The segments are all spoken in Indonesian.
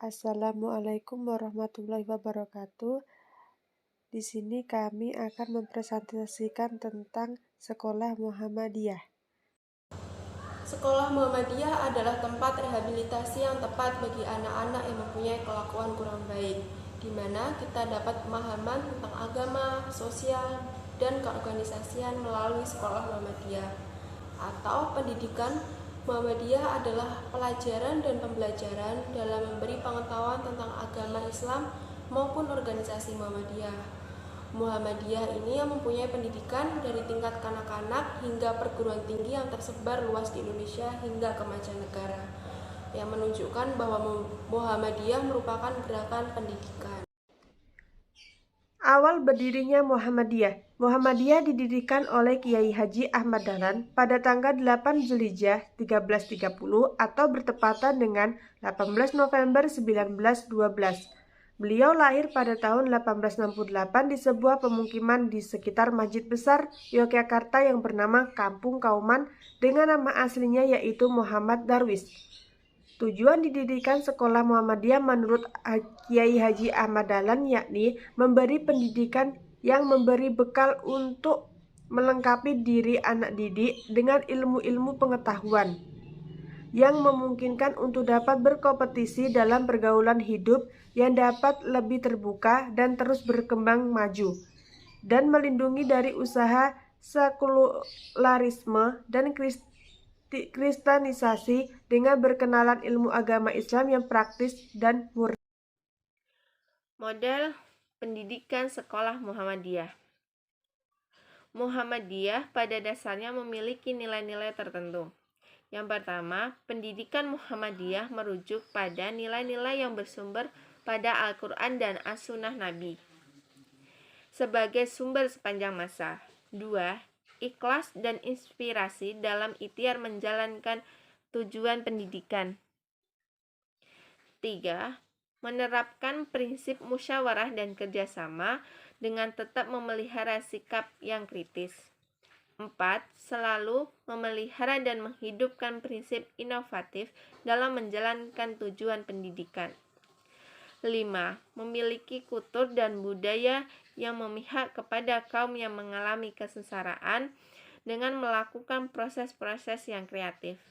Assalamualaikum warahmatullahi wabarakatuh. Di sini kami akan mempresentasikan tentang Sekolah Muhammadiyah. Sekolah Muhammadiyah adalah tempat rehabilitasi yang tepat bagi anak-anak yang mempunyai kelakuan kurang baik, di mana kita dapat pemahaman tentang agama, sosial, dan keorganisasian melalui sekolah Muhammadiyah. Atau pendidikan Muhammadiyah adalah pelajaran dan pembelajaran dalam memberi pengetahuan tentang agama Islam maupun organisasi Muhammadiyah. Muhammadiyah ini yang mempunyai pendidikan dari tingkat kanak-kanak hingga perguruan tinggi yang tersebar luas di Indonesia hingga ke mancanegara, yang menunjukkan bahwa Muhammadiyah merupakan gerakan pendidikan. Awal berdirinya Muhammadiyah. Muhammadiyah didirikan oleh Kiai Haji Ahmad Dahlan pada tanggal 8 Zulhijjah 1330 atau bertepatan dengan 18 November 1912. Beliau lahir pada tahun 1868 di sebuah pemukiman di sekitar Masjid Besar Yogyakarta yang bernama Kampung Kauman dengan nama aslinya yaitu Muhammad Darwis. Tujuan didirikan sekolah Muhammadiyah menurut Kiai Haji Ahmad Dahlan yakni memberi pendidikan yang memberi bekal untuk melengkapi diri anak didik dengan ilmu-ilmu pengetahuan yang memungkinkan untuk dapat berkompetisi dalam pergaulan hidup yang dapat lebih terbuka dan terus berkembang maju, dan melindungi dari usaha sekularisme dan kristenisasi dengan berkenalan ilmu agama Islam yang praktis dan murni. Model pendidikan sekolah Muhammadiyah. Muhammadiyah pada dasarnya memiliki nilai-nilai tertentu. Yang pertama, pendidikan Muhammadiyah merujuk pada nilai-nilai yang bersumber pada Al-Quran dan As-Sunnah Nabi sebagai sumber sepanjang masa. 2. Ikhlas dan inspirasi dalam ikhtiar menjalankan tujuan pendidikan. 3. Menerapkan prinsip musyawarah dan kerjasama dengan tetap memelihara sikap yang kritis. 4. Selalu memelihara dan menghidupkan prinsip inovatif dalam menjalankan tujuan pendidikan. 5. Memiliki kultur dan budaya yang memihak kepada kaum yang mengalami kesengsaraan dengan melakukan proses-proses yang kreatif.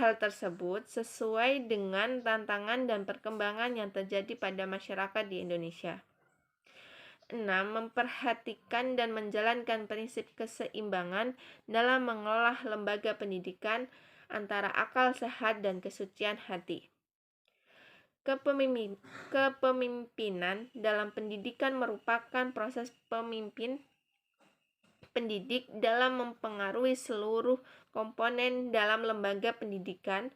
Hal tersebut sesuai dengan tantangan dan perkembangan yang terjadi pada masyarakat di Indonesia. 6. Memperhatikan dan menjalankan prinsip keseimbangan dalam mengelola lembaga pendidikan antara akal sehat dan kesucian hati. Kepemimpinan dalam pendidikan merupakan proses pendidik dalam mempengaruhi seluruh komponen dalam lembaga pendidikan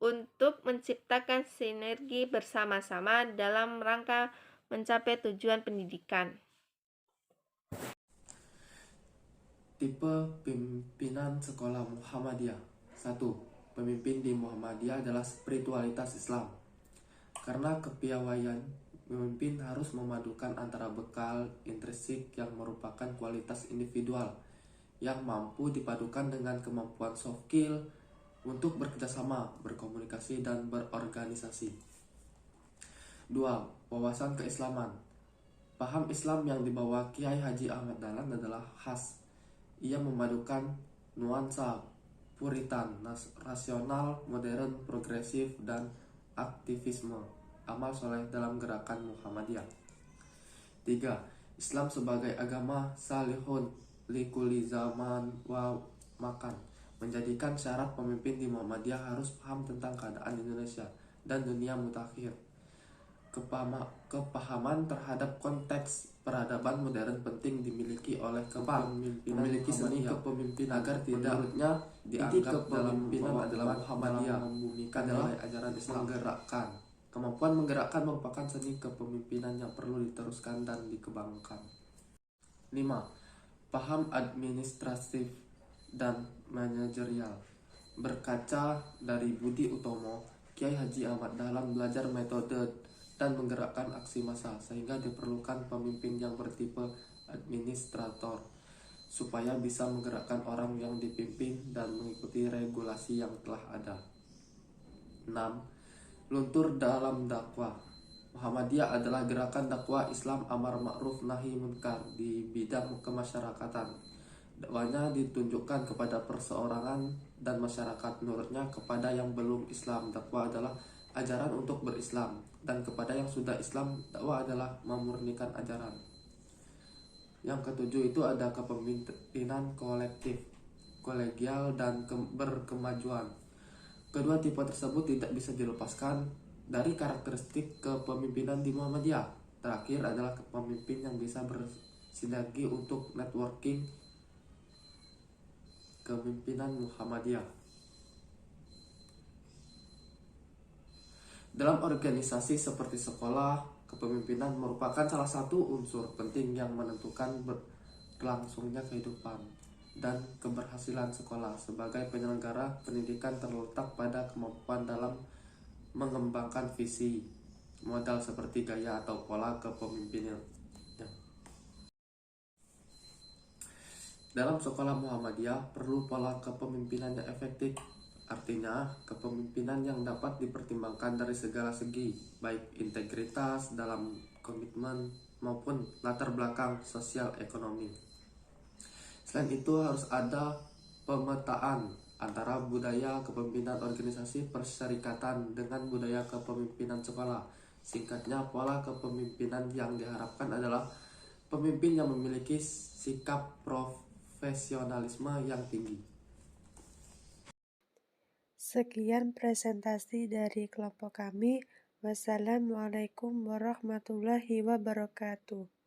untuk menciptakan sinergi bersama-sama dalam rangka mencapai tujuan pendidikan. Tipe pimpinan sekolah Muhammadiyah. 1. Pemimpin di Muhammadiyah adalah spiritualitas Islam. Karena kepiawaian, pemimpin harus memadukan antara bekal intrinsik yang merupakan kualitas individual yang mampu dipadukan dengan kemampuan soft skill untuk bekerjasama, berkomunikasi, dan berorganisasi. 2. Wawasan keislaman. Paham Islam yang dibawa Kiai Haji Ahmad Dahlan adalah khas. Ia memadukan nuansa puritan, rasional, modern, progresif, dan aktivisme amal soleh dalam gerakan Muhammadiyah. 3. Islam sebagai agama salihun likuli zaman wa makan menjadikan syarat pemimpin di Muhammadiyah harus paham tentang keadaan Indonesia dan dunia mutakhir. Kepahaman terhadap konteks peradaban modern penting dimiliki oleh memiliki seni kepemimpinan agar tidak dianggap dalam kepemimpinan adalah Muhammadiyah membumikan nilai ajaran Islam. Kemampuan menggerakkan merupakan seni kepemimpinan yang perlu diteruskan dan dikembangkan. 5. Paham administratif dan manajerial. Berkaca dari Budi Utomo, Kiai Haji Ahmad Dahlan belajar metode dan menggerakkan aksi massa, sehingga diperlukan pemimpin yang bertipe administrator supaya bisa menggerakkan orang yang dipimpin dan mengikuti regulasi yang telah ada. 6. luntur dalam dakwah. Muhammadiyah adalah gerakan dakwah Islam amar ma'ruf nahi munkar di bidang kemasyarakatan. Dakwahnya ditunjukkan kepada perseorangan dan masyarakat. Menurutnya, kepada yang belum Islam, dakwah adalah ajaran untuk berislam, dan kepada yang sudah Islam, dakwah adalah memurnikan ajaran. Yang ketujuh itu ada kepemimpinan kolektif, kolegial, dan berkemajuan. Kedua tipe tersebut tidak bisa dilepaskan dari karakteristik kepemimpinan di Muhammadiyah. Terakhir adalah pemimpin yang bisa bersinergi untuk networking kepemimpinan Muhammadiyah. Dalam organisasi seperti sekolah, kepemimpinan merupakan salah satu unsur penting yang menentukan berlangsungnya kehidupan dan keberhasilan sekolah. Sebagai penyelenggara pendidikan terletak pada kemampuan dalam mengembangkan visi, modal seperti gaya atau pola kepemimpinan. Dalam sekolah Muhammadiyah perlu pola kepemimpinan yang efektif. Artinya, kepemimpinan yang dapat dipertimbangkan dari segala segi, baik integritas dalam komitmen maupun latar belakang sosial ekonomi. Selain itu, harus ada pemetaan antara budaya kepemimpinan organisasi perserikatan dengan budaya kepemimpinan sekolah. Singkatnya, pola kepemimpinan yang diharapkan adalah pemimpin yang memiliki sikap profesionalisme yang tinggi. Sekian presentasi dari kelompok kami. Wassalamualaikum warahmatullahi wabarakatuh.